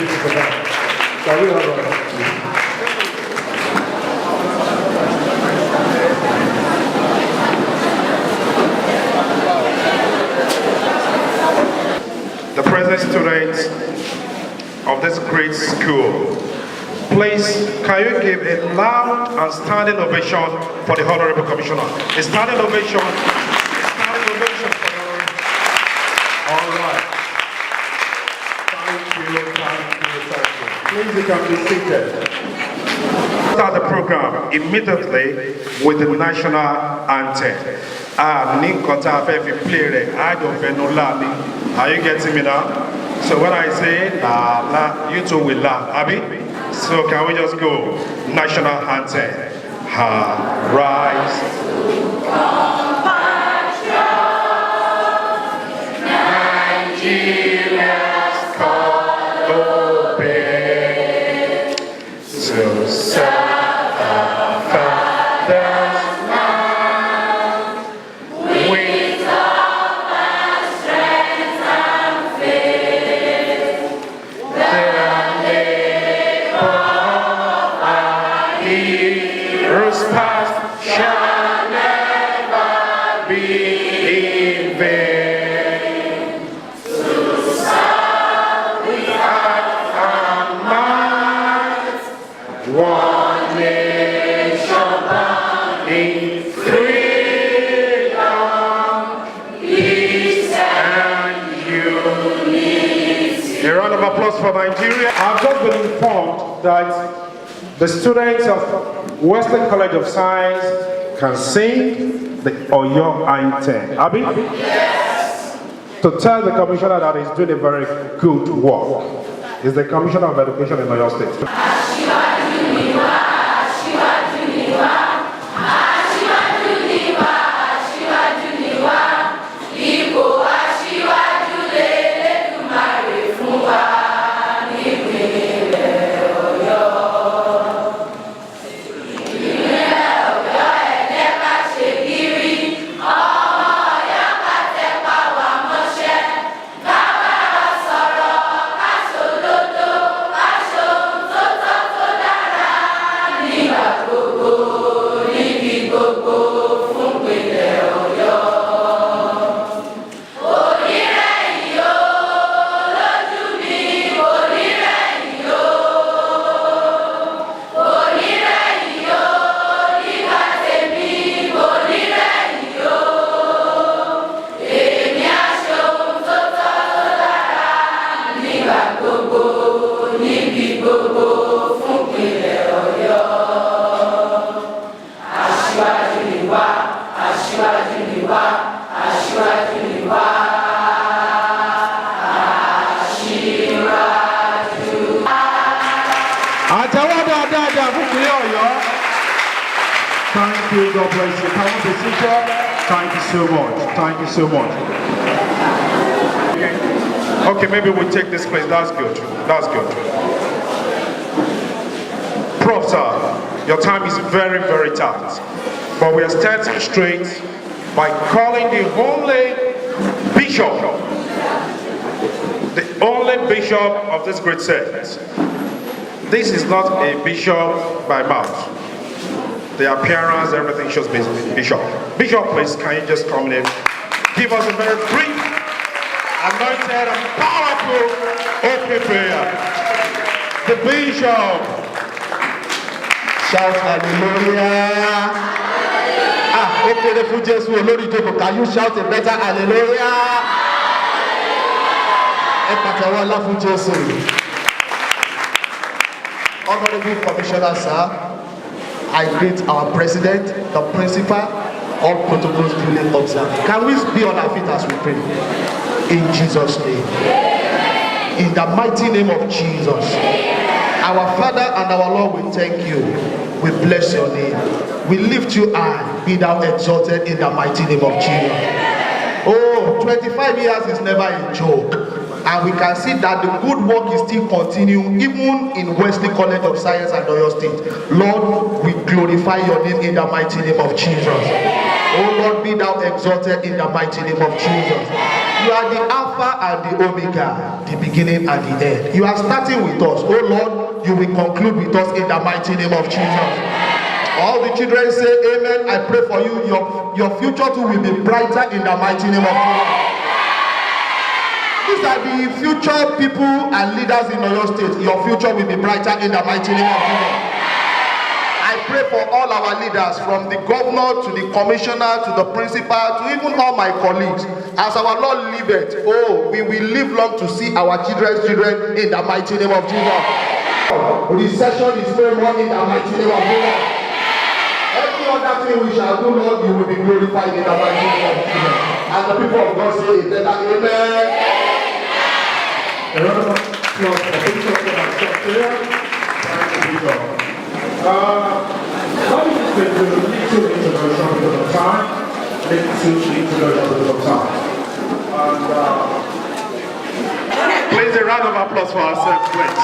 you for that. Can we have a the present students of this great school, please, can you give a loud and standing ovation for the Honorable Commissioner? A standing ovation. A standing ovation for the Honorable. all right? Thank you. Please, you can be seated. Start the program immediately with the national anthem. Are you getting me now? So when I say la la, you two will laugh, Abby. So can we just go national anthem? Rise. Nigeria's call open to serve our fathers now with all our strength and faith. The labor of our heroes past shall never be in vain. One nation in freedom, peace and unity. A round of applause for Nigeria. I've just been informed that the students of Western College of Science can sing the Oyo anthem. Abi? Yes. To tell the commissioner that he's doing a very good work is the Commissioner of Education in Oyo State. Thank you, God bless you. Can we be seated? Thank you so much. Thank you so much. Okay, maybe we take this place. That's good. That's good. Prof, sir, your time is very, very tight. But we are starting straight by calling the only bishop, the only bishop of this great sect. This is not a bishop by mouth. The appearance, everything shows bishop. Bishop, please, can you just come in? Give us a very brief, anointed, and powerful opening prayer. The bishop. Shout hallelujah. Okay, the food just will load it. Can you shout a better hallelujah? Honorable Commissioner, sir, I greet our president, the principal, all protocols duly observed. Can we be on our feet as we pray? In Jesus' name. In the mighty name of Jesus. Our Father and our Lord, we thank you. We bless your name. We lift you high. Be thou exalted in the mighty name of Jesus. Oh, 25 years is never a joke. And we can see that the good work is still continuing even in Wesley College of Science and Oyo State. Lord, we glorify your name in the mighty name of Jesus. Oh Lord, be thou exalted in the mighty name of Jesus. You are the Alpha and the Omega, the beginning and the end. You are starting with us. Oh Lord, you will conclude with us in the mighty name of Jesus. All the children say amen. I pray for you. Your future too will be brighter in the mighty name of Jesus. These are the future people and leaders in Oyo State. Your future will be brighter in the mighty name of Jesus. I pray for all our leaders, from the governor to the commissioner to the principal to even all my colleagues. As our Lord liveth, oh, we will live long to see our children's children in the mighty name of Jesus. Recession is no more in the mighty name of Jesus. Every other thing we shall do, Lord, you will be glorified in the mighty name of Jesus. And the people of God say, amen. A round of applause for Bishop and Secretary. Thank you, Bishop. Let me just make a little introduction because of time. Please, a round of applause for ourselves, please.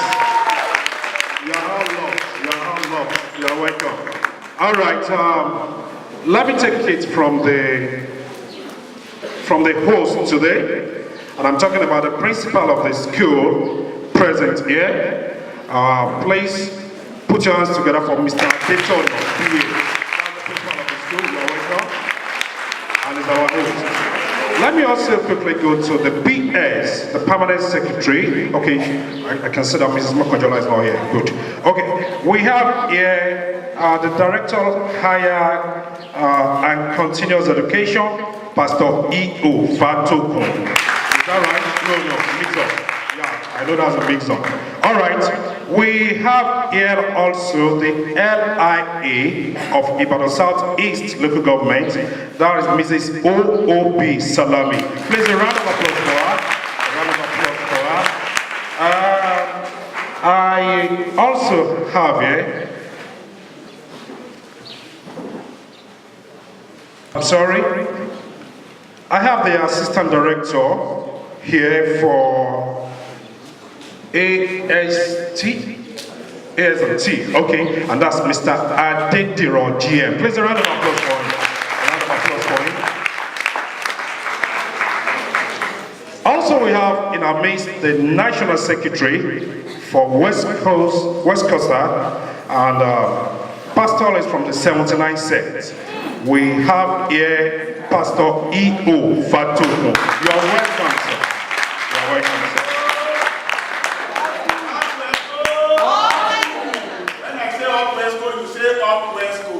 You are all loved. You are all loved. You are welcome. All right. Let me take it from the host today. And I'm talking about the principal of the school present here. Please put your hands together for Mr. Dayton. That's the principal of the school. You're welcome. And is our host. Let me also quickly go to the PS, the permanent secretary. Okay, I can see that Mrs. Mokojola is not here. Good. Okay, we have here the director of higher and continuous education, Pastor E.O. Fatoko. Is that right? No, mix up. Yeah, I know that's a mix up. All right, we have here also the LIA of Ibadan South East local government. That is Mrs. O.O.B. Salami. Please, a round of applause for her. A round of applause for her. I also have here. I'm sorry. I have the assistant director here for AST, okay, and that's Mr. Adediron GM. Please, a round of applause for him. A round of applause for him. Also, we have in our midst the National Secretary for WESCOS, and Pastor is from the 79 sect. We have here Pastor E.O. Fatumo. You are welcome, sir. You are welcome, sir. When I say up WESCO, you say up WESCO.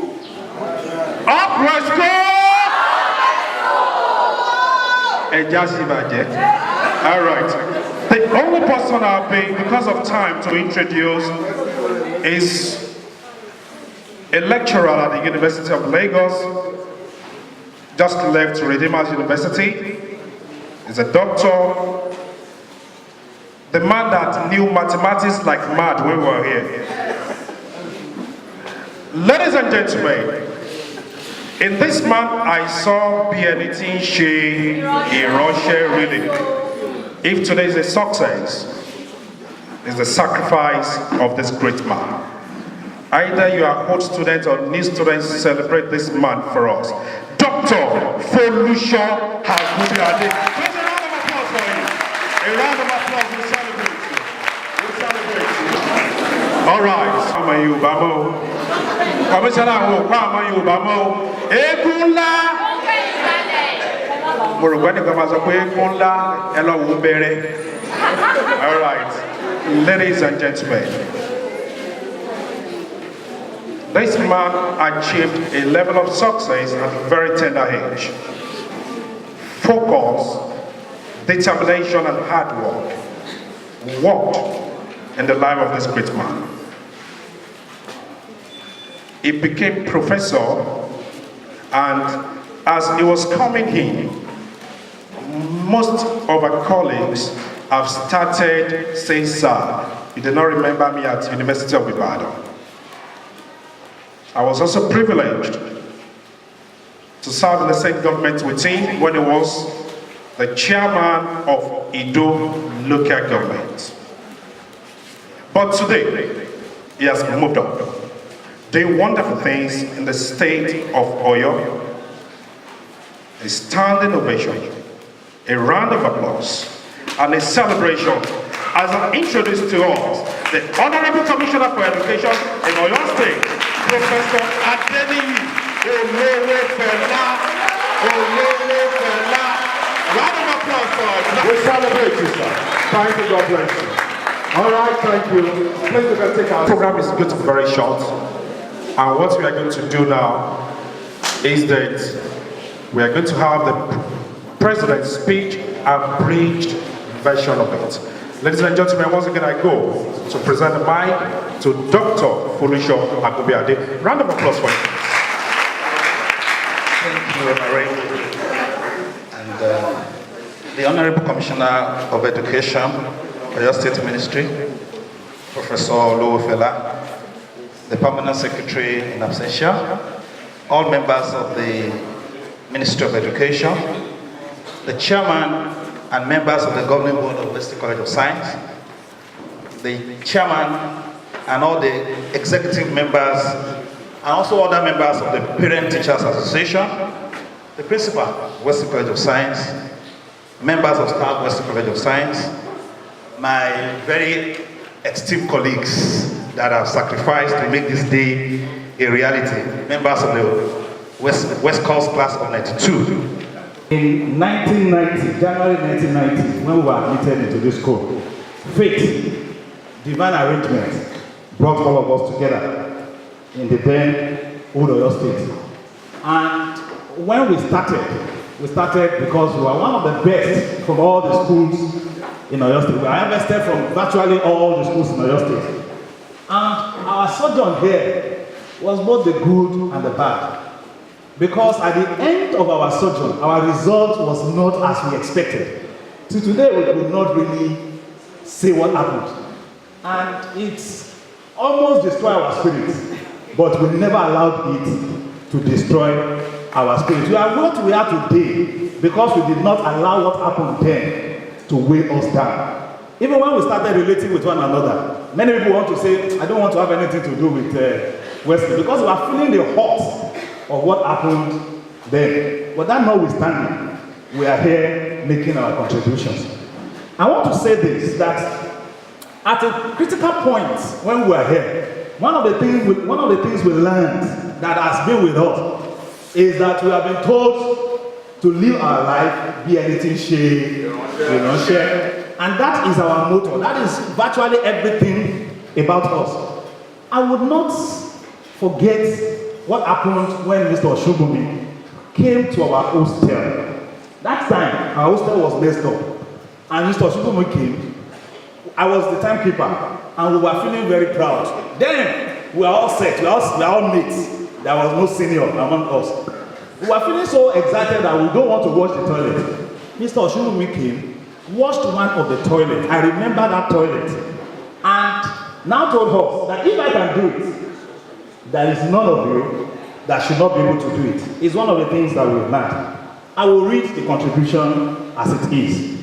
Up WESCO! All right. The only person I'll be, because of time, to introduce is a lecturer at the University of Lagos, just left Redeemers University. He's a doctor. The man that knew mathematics like mad when we were here. Ladies and gentlemen, in this man I saw anything she in Russia really. If today is a success, it's the sacrifice of this great man. Either you are old students or new students, celebrate this man for us. Dr. Folusho Hagudiade. Please, a round of applause for him. A round of applause, we celebrate you. We celebrate you. All right. Commissioner, Egunla. All right. Ladies and gentlemen, this man achieved a level of success at a very tender age. Focus, determination, and hard work worked in the life of this great man. He became professor, and as he was coming in, most of our colleagues have started saying, "Sir, you did not remember me at University of Ibadan." I was also privileged to serve in the same government with him when he was the chairman of Ido local government. But today, he has moved up, doing wonderful things in the state of Oyo, a standing ovation a round of applause and a celebration as I introduce to us the Honorable Commissioner for Education in Oyo State, Professor Adeniyi Olowofela. Round of applause for us. We celebrate you, sir. Thank you, God bless you. All right, thank you. Please, we can take our Program is going to be very short, and what we are going to do now is that we are going to have the President's speech abridged version of it. Ladies and gentlemen, once again I go to present the mic to Dr. Folusho Akobiade. Round of applause for him. Thank you, Honorable. And the Honorable Commissioner of Education, Oyo State Ministry, Professor Olowofela, the Permanent Secretary in absentia, all members of the Ministry of Education, the Chairman and members of the Governing Board of WESCOS College of Science, the Chairman and all the executive members, and also other members of the Parent Teachers Association, the Principal, WESCOS College of Science, members of staff, WESCOS College of Science, my very esteemed colleagues that have sacrificed to make this day a reality, members of the WESCOS class of 92. In 1990, January 1990, when we were admitted into this school, fate, divine arrangement, brought all of us together in the then old Oyo State. And when we started because we were one of the best from all the schools in Oyo State. We are invested from virtually all the schools in Oyo State. And our sojourn here was both the good and the bad. Because at the end of our sojourn, our result was not as we expected. So today we could not really say what happened. And it's almost destroyed our spirit, but we never allowed it to destroy our spirit. We are what we are today because we did not allow what happened then to weigh us down. Even when we started relating with one another, many people want to say, I don't want to have anything to do with Wesley, because we are feeling the hurt of what happened then. But that notwithstanding, we are here making our contributions. I want to say this, that at a critical point when we are here, one of the things we learned that has been with us is that we have been told to live our life, be anything share, share. And that is our motto. That is virtually everything about us. I would not forget what happened when Mr. Oshubumi came to our hostel. That time, our hostel was messed up. And Mr. Oshubumi came. I was the timekeeper, and we were feeling very proud. Then, we were all set. We were all mates. There was no senior among us. We were feeling so excited that we don't want to wash the toilet. Mr. Oshubumi came, washed one of the toilets. I remember that toilet. And now told us that if I can do it, there is none of you that should not be able to do it. It's one of the things that we've learned. I will read the contribution as it is.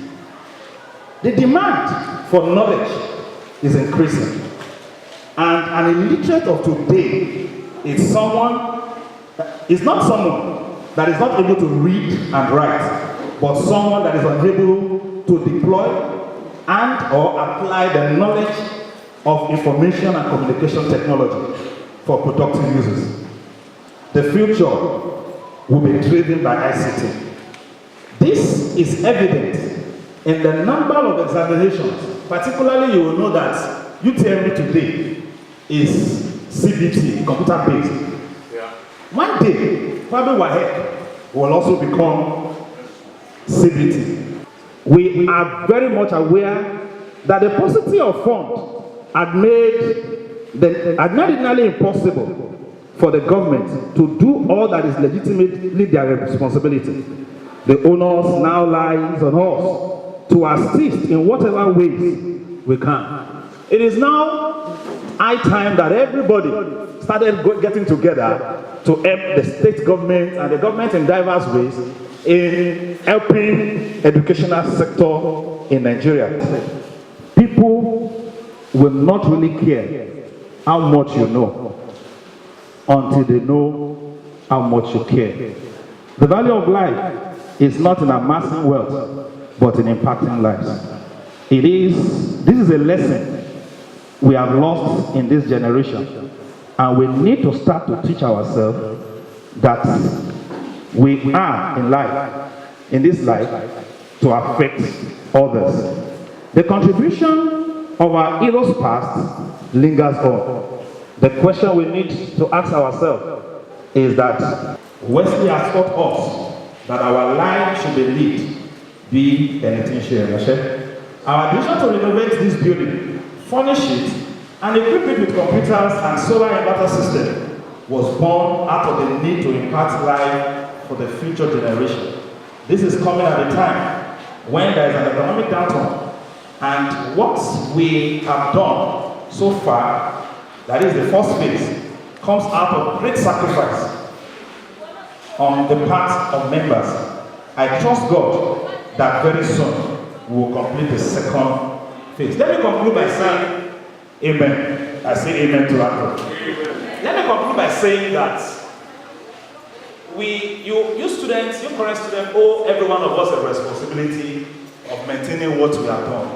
The demand for knowledge is increasing. And an illiterate of today is not someone that is not able to read and write, but someone that is unable to deploy and or apply the knowledge of information and communication technology for productive uses. The future will be driven by ICT. This is evident in the number of examinations. Particularly, you will know that UTME today is CBT, computer-based. Yeah. One day, probably WAEC will also become CBT. We are very much aware that the paucity of funds had made it nearly impossible for the government to do all that is legitimately their responsibility. The onus now lies on us to assist in whatever ways we can. It is now high time that everybody started getting together to help the state government and the government in diverse ways in helping educational sector in Nigeria. People will not really care how much you know until they know how much you care. The value of life is not in amassing wealth, but in impacting lives. This is a lesson we have lost in this generation, and we need to start to teach ourselves that we are in this life, to affect others. The contribution of our heroes past lingers on. The question we need to ask ourselves is that Wesley has taught us that our life should be anything shared. Our decision to renovate this building, furnish it, and equip it with computers and solar inverter system was born out of the need to impact life for the future generation. This is coming at a time when there is an economic downturn, and what we have done so far, that is the first phase, comes out of great sacrifice on the part of members. I trust God that very soon we will complete the second phase. Let me conclude by saying amen. I say amen to that. Let me conclude by saying that you students, you current students, owe every one of us a responsibility of maintaining what we have done.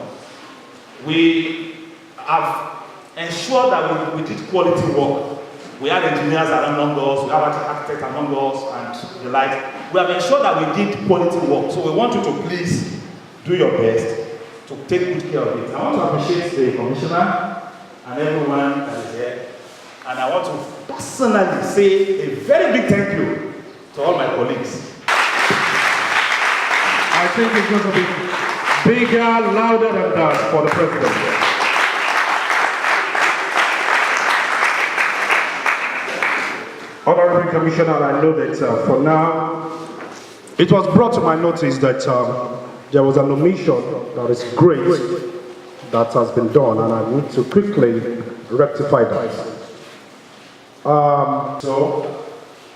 We have ensured that we did quality work. We had engineers among us, we have architects among us, and the like. We have ensured that we did quality work. So we want you to please do your best to take good care of it. I want to appreciate the commissioner and everyone that is here. And I want to personally say a very big thank you to all my colleagues. I think it's going to be bigger, louder than that for the president. Honorable Commissioner, I know that for now, it was brought to my notice that there was an omission that is great that has been done, and I need to quickly rectify that. So,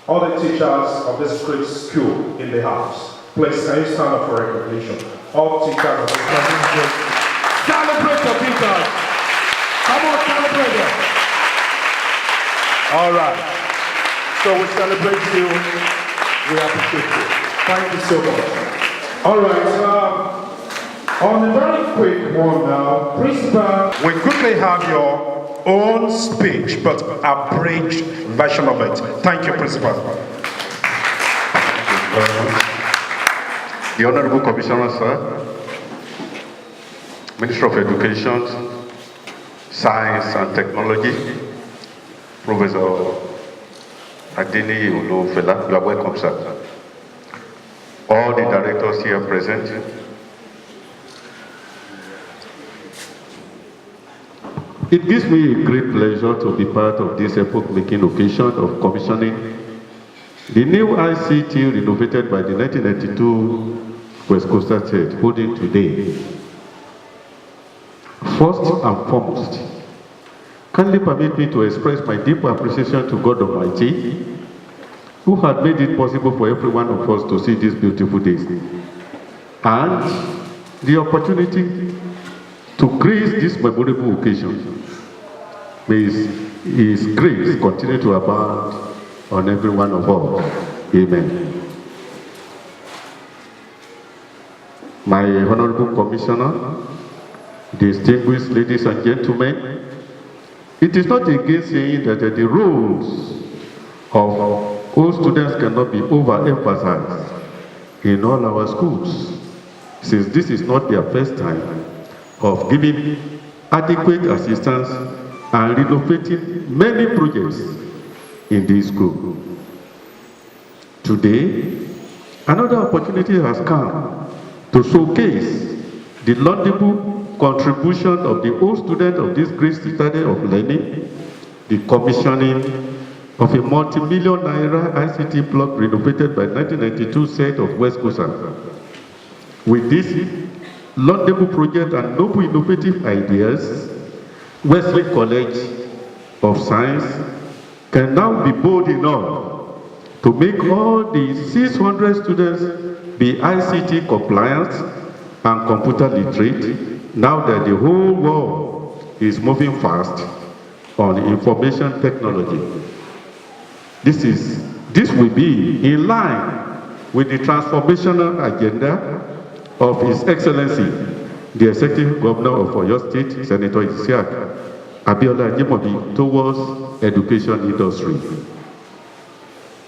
all the teachers of this great school in the house, please, can you stand up for recognition? All teachers of this great. Celebrate your teachers! Come on, celebrate them! All right. So we celebrate you. We appreciate you. Thank you so much. All right. On a very quick one now, Principal. We quickly have your own speech, but abridged version of it. Thank you, Principal. The Honorable Commissioner, sir, Minister of Education, Science and Technology, Professor Adini Olufela, you are welcome, sir. All the directors here present, it gives me a great pleasure to be part of this epoch-making occasion of commissioning the new ICT renovated by the 1992 WESCOS Church, holding today. First and foremost, kindly permit me to express my deep appreciation to God Almighty, who had made it possible for every one of us to see these beautiful days, and the opportunity to grace this memorable occasion. May His grace continue to abound on every one of us. Amen. My Honorable Commissioner, distinguished ladies and gentlemen, it is not against saying that the roles of all students cannot be overemphasized in all our schools, since this is not their first time of giving adequate assistance and renovating many projects in this school. Today, another opportunity has come to showcase the laudable contribution of the old students of this great citadel of learning, the commissioning of a multi-million naira ICT block renovated by 1992 set of WESCOS. With this laudable project and noble innovative ideas, Wesley College of Science can now be bold enough to make all the 600 students be ICT compliant and computer literate, now that the whole world is moving fast on information technology. This will be in line with the transformational agenda of His Excellency, the Executive Governor of Oyo State, Senator Isiaq Abiola Ajimobi, towards education industry.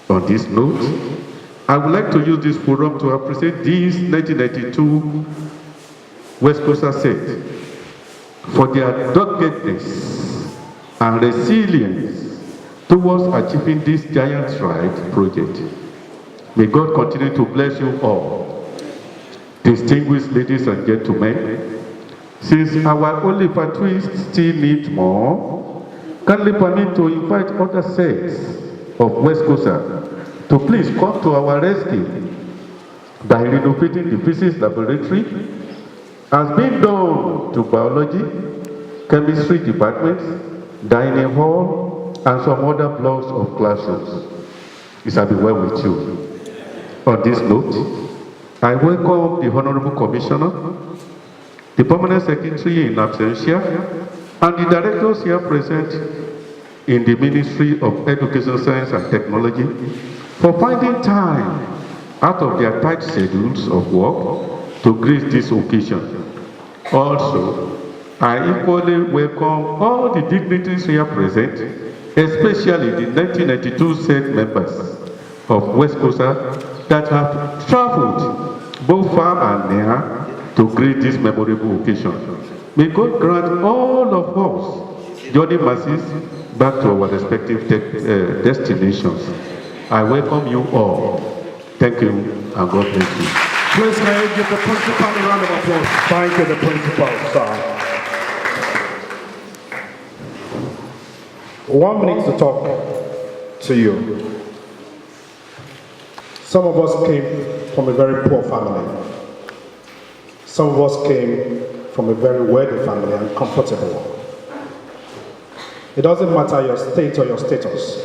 On this note, I would like to use this forum to appreciate this 1992 WESCOS set for their doggedness and resilience towards achieving this giant stride project. May God continue to bless you all. Distinguished ladies and gentlemen, since our only twist still need more, kindly permit to invite other sets of WESCOS to please come to our rescue by renovating the physics laboratory as been done to biology, chemistry departments, dining hall, and some other blocks of classrooms. It shall be well with you. On this note, I welcome the Honorable Commissioner, the Permanent Secretary in absentia, and the directors here present in the Ministry of Education, Science and Technology for finding time out of their tight schedules of work to grace this occasion. Also, I equally welcome all the dignitaries here present, especially the 1992 set members of WESCOS that have traveled both far and near to greet this memorable occasion. May God grant all of us journey mercies back to our respective destinations. I welcome you all. Thank you and God bless you. Please can you give the principal a round of applause? Thank you, the principal, sir. 1 minute to talk to you. Some of us came from a very poor family. Some of us came from a very wealthy family and comfortable one. It doesn't matter your state or your status.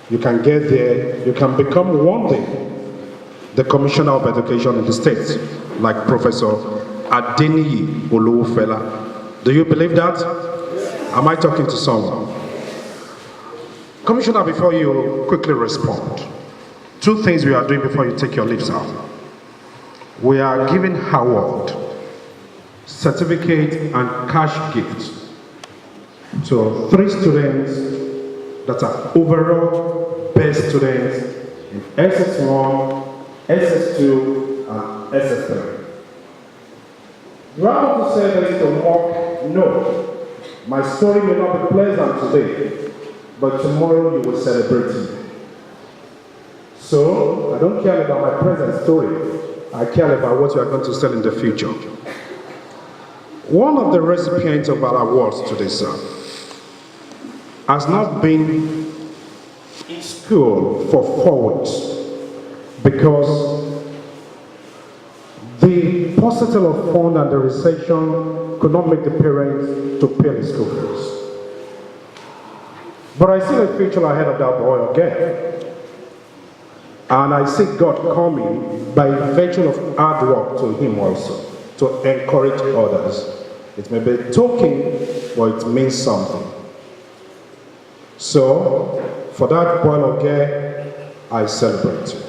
You can get there, you can become one day the Commissioner of Education in the state, like Professor Adeniyi Olufela. Do you believe that? Am I talking to someone? Commissioner, before you quickly respond, 2 things we are doing before you take your leaves out. We are giving award, certificate and cash gifts to 3 students that are overall best students in SS1, SS2, and SS3. Do I want to say this to mock? No. My story may not be pleasant today, but tomorrow you will celebrate it. So, I don't care about my present story. I care about what you are going to sell in the future. One of the recipients of our awards today, sir, has not been in school for 4 weeks because the paucity of fund and the recession could not make the parents to pay the school fees. But I see a future ahead of that boy again. And I see God coming by virtue of hard work to him also, to encourage others. It may be a token, but it means something. So, for that boy or girl, I celebrate you.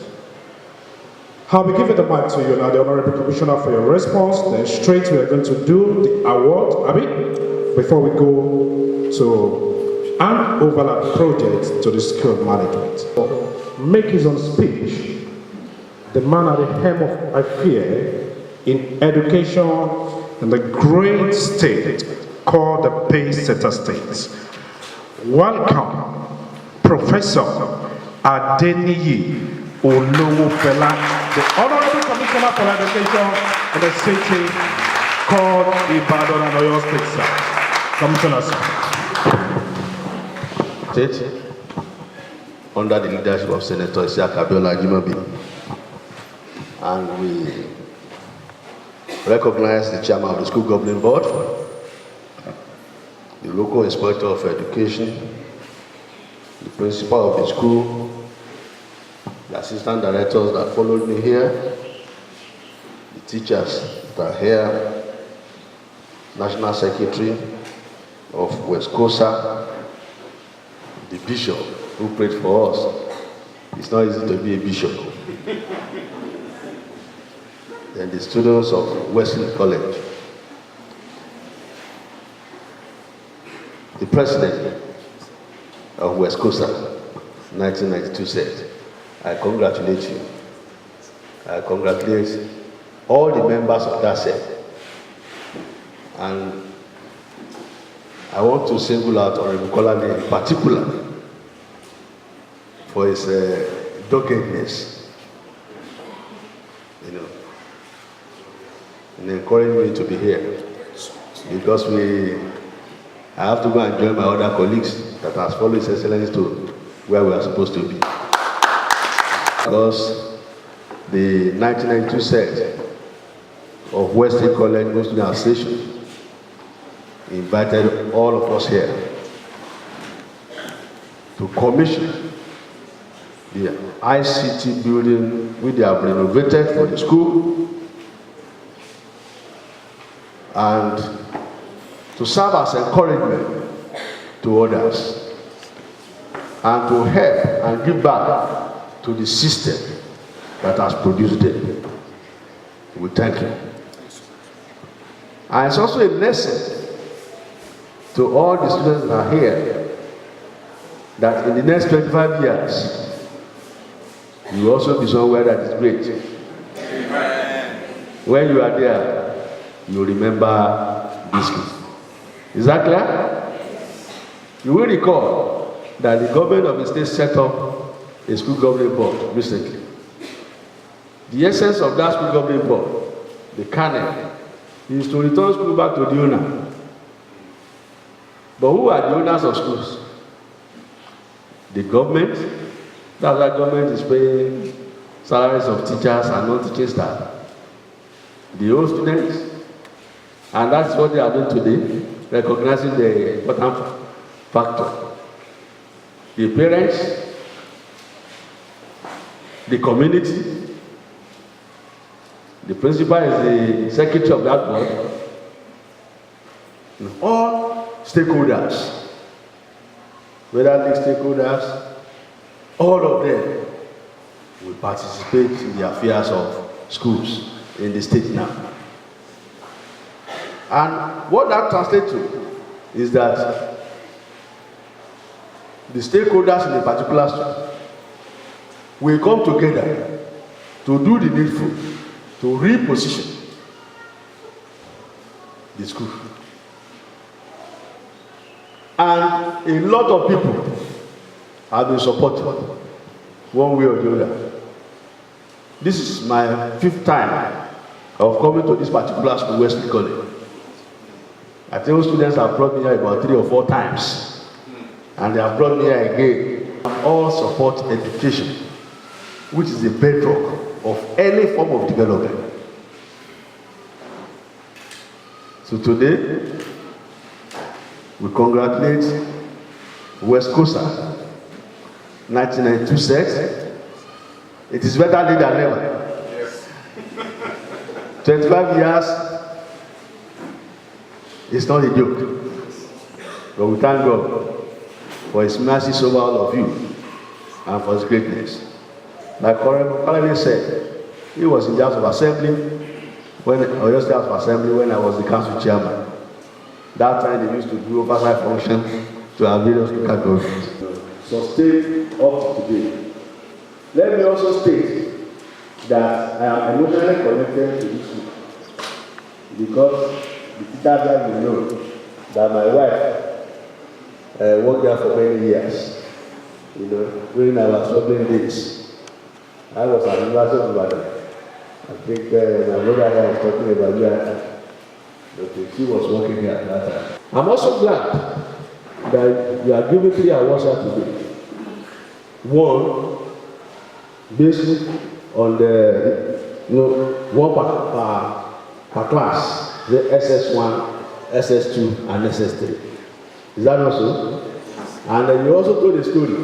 I'll be giving the mic to you now, the Honorable Commissioner, for your response. Then straight we are going to do the award, before we go to hand over that project to the school management. Make his own speech. The man at the helm of affair in education in the great state called the Pace-Setter State. Welcome, Professor Adeniyi Olufela, the Honorable Commissioner for Education in the city called Ibadan and Oyo State, sir. Commissioner, sir. Under the leadership of Senator Isiaq Abiola Ajimobi, and we recognize the chairman of the school governing board, the local inspector of education, the principal of the school, the assistant directors that followed me here, the teachers that are here, national secretary of WESCOS, the bishop who prayed for us. It's not easy to be a bishop. then the students of Wesley College. The president of WESCOS92 said, I congratulate you. I congratulate all the members of that set. And I want to single out Honorable Kolade in particular for his doggedness, and encouraging me to be here, because I have to go and join my other colleagues that has followed His Excellency to where we are supposed to be. Because the 1992 set of Wesley College Muslim Association invited all of us here to commission the ICT building which they have renovated for the school, and to serve as encouragement to others, and to help and give back to the system that has produced them. We thank you. And it's also a lesson to all the students that are here, that in the next 25 years, you will also be somewhere that is great. Amen. When you are there, you will remember this school. Is that clear? You will recall that the government of the state set up a school governing board recently. The essence of that school governing board, the kernel, is to return school back to the owner. But who are the owners of schools? The government. That's why government is paying salaries of teachers and non-teaching staff. The old students. And that's what they are doing today, recognizing the important factor. The parents, the community, the principal is the secretary of that board, and all stakeholders, whether the stakeholders, all of them will participate in the affairs of schools in the state now. And what that translates to is that the stakeholders in a particular school will come together to do the needful, to reposition the school. And a lot of people have been supporting one way or the other. This is my 5th time of coming to this particular school, Wesley College. I think students have brought me here about 3 or 4 times, and they have brought me here again. All support education, which is the bedrock of any form of development. So today, we congratulate WESCOS92 set. It is better late than never. Yes. 25 years is not a joke. But we thank God for His mercy over all of you and for His greatness. Like Honorable said, he was in the House of Assembly when I was the council chairman. That time they used to do oversight function to our various local governments. Sustained up to today. Let me also state that I am emotionally connected to this school, because the teacher that you know that my wife worked there for many years. During our struggling days, I was at the University of Ibadan. I think my brother here was talking about that. Okay, she was working here at that time. I'm also glad that you are giving 3 awards here today. One, based on the one per class, the SS1, SS2, and SS3. Is that also? And then you also told the story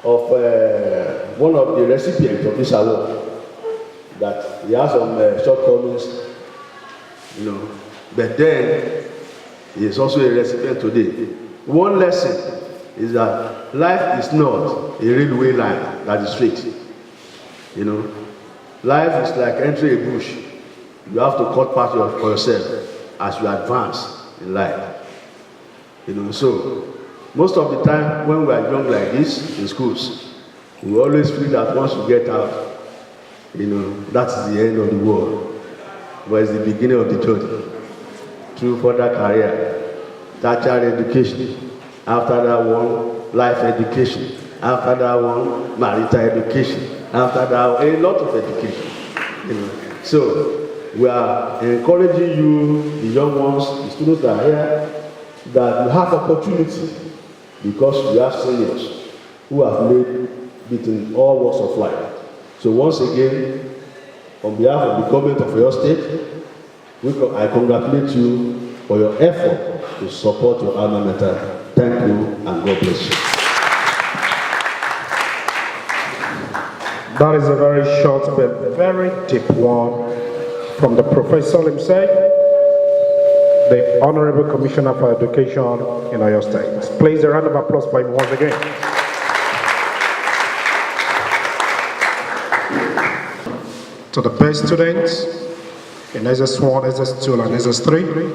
of one of the recipients of this award, that he has some shortcomings, but then he is also a recipient today. One lesson is that life is not a railway line that is straight. You know, life is like entering a bush. You have to cut path for yourself as you advance in life. You know, so most of the time when we are young like this in schools, we always feel that once we get out, you know, that's the end of the world. But it's the beginning of the journey. Through further career, tertiary education, after that one, life education, after that one, marital education, after that, a lot of education. You know. So we are encouraging you, the young ones, the students that are here, that you have opportunity because we have seniors who have made it in all walks of life. So once again, on behalf of the government of your state, I congratulate you for your effort to support your alma mater. Thank you and God bless you. That is a very short but very deep one from the professor himself, the Honorable Commissioner for Education in Oyo State. Please, a round of applause for him once again. To the best students in SS1, SS2, and SS3,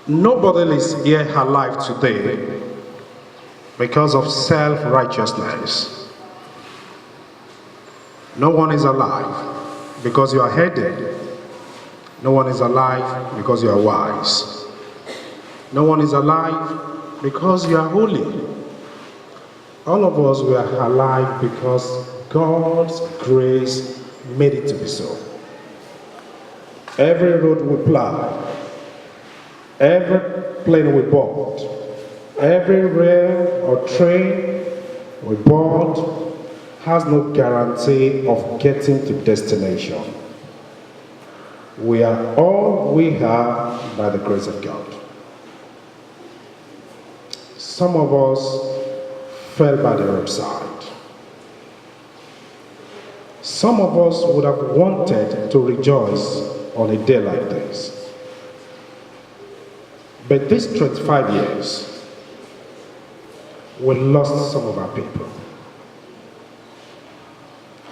nobody is here alive today because of self-righteousness. No one is alive because you are headed. No one is alive because you are wise. No one is alive because you are holy. All of us were alive because God's grace made it to be so. Every road we plow, every plane we board, every rail or train we board has no guarantee of getting to destination. We are all we are by the grace of God. Some of us fell by the roadside. Some of us would have wanted to rejoice on a day like this. But these 25 years, we lost some of our people.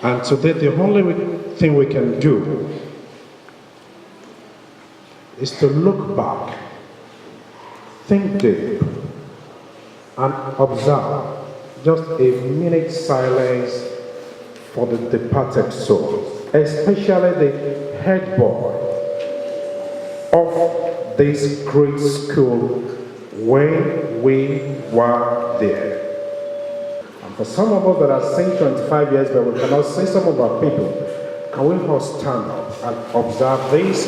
And today, the only thing we can do is to look back, think deep, and observe just a minute silence for the departed souls, especially the head boy of this great school when we were there. And for some of us that are saying 25 years, but we cannot say some of our people, can we all stand up and observe this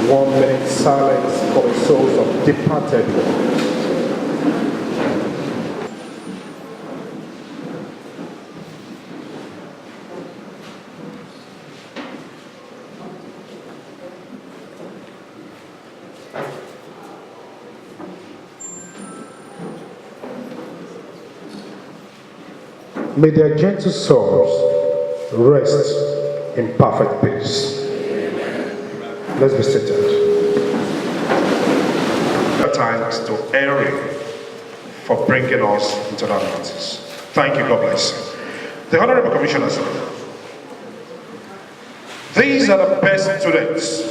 1 minute silence for the souls of departed ones? May their gentle souls rest in perfect peace. Let's be seated. Thanks to Henry for bringing us into that notice. Thank you, God bless you. The Honorable Commissioner said, these are the best students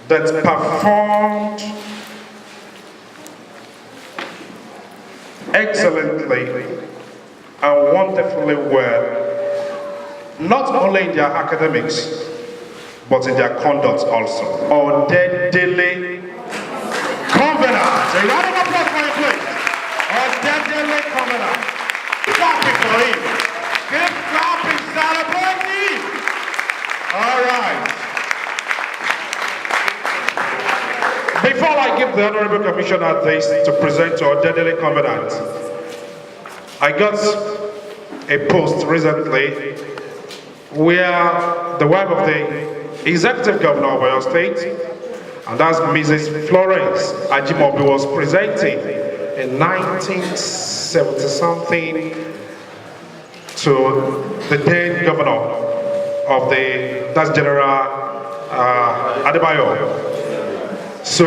that performed excellently and wonderfully well, not only in their academics, but in their conduct also. On their daily covenant. A round of applause for him, please. On their daily covenant. Keep clapping for him. Keep clapping, celebrating. All right. Before I give the Honorable Commissioner this to present to our daily covenant, I got a post recently where the wife of the Executive Governor of Oyo State, and that's Mrs. Florence Ajimobi, was presenting in 1970-something to the then Governor of that's General Adebayo. So,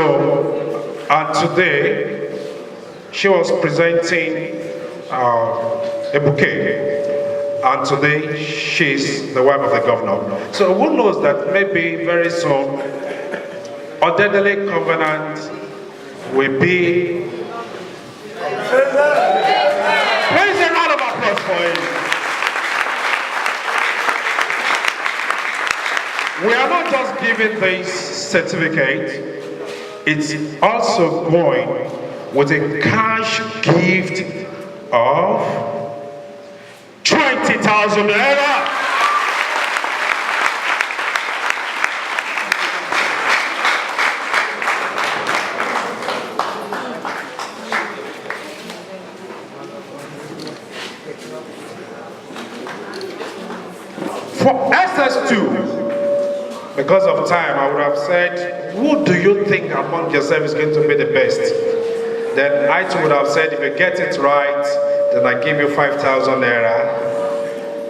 and today, she was presenting a bouquet. And today, she's the wife of the governor. So who knows that maybe very soon, Odedele Covenant will be... Please a round of applause for him. We are not just giving this certificate, it's also going with a cash gift of 20,000 naira. For SS2, because of time, I would have said, who do you think among yourself is going to be the best? Then I too would have said, if you get it right, then I give you 5,000 naira.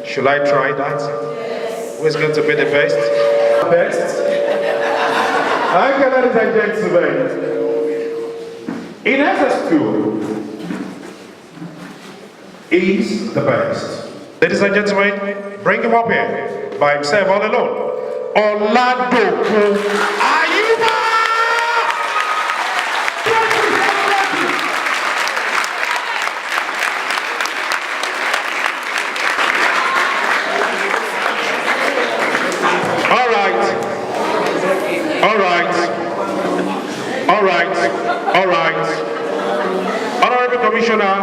Should I try that? Yes. Who is going to be the best? Best? Okay, ladies and gentlemen. In SS2, is the best. Ladies and gentlemen, bring him up here by himself all alone. Oladoku Ayuba! All right. Honorable Commissioner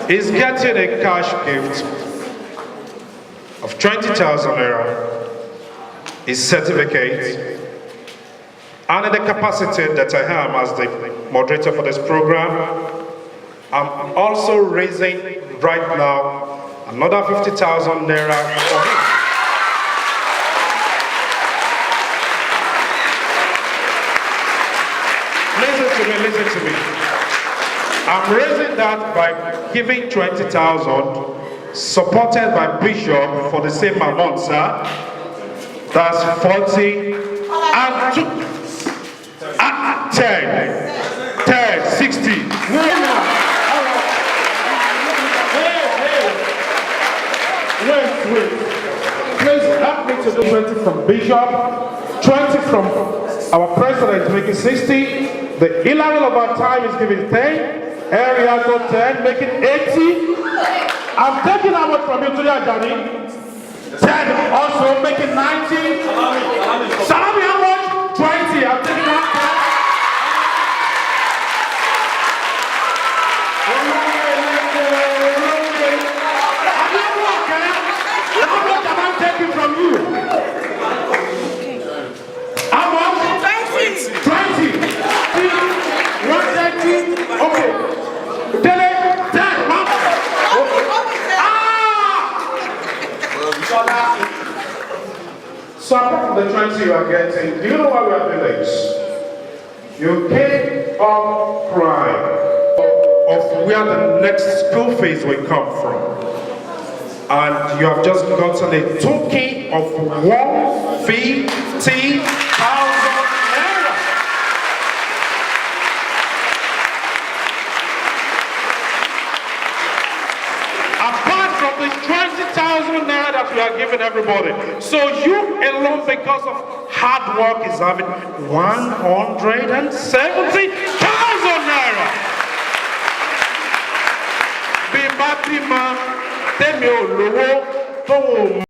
is getting a cash gift of 20,000 naira, his certificate, and in the capacity that I am as the moderator for this program, I'm also raising right now another 50,000 naira for him. Listen to me. I'm raising that by giving 20,000, supported by Bishop for the same amount, sir. That's 40 and 2 and 10, 60. Wait. Please help me to do 20 from Bishop, 20 from our president, making 60. The Ilari of our time is giving 10. Area go 10, making 80. I'm taking how much from you today, Johnny? 10, also making 90. Salami, how much? 20. I'm taking that. How much am I taking from you? How much? 20. 130. Okay. So apart from the 20 you are getting, do you know why we are doing this? You came up crying of where the next school phase will come from. And you have just gotten a token of 150,000 naira. Apart from the 20,000 naira that we are giving everybody. So you alone, because of hard work, is having 170,000 naira. Bima, temi olowo,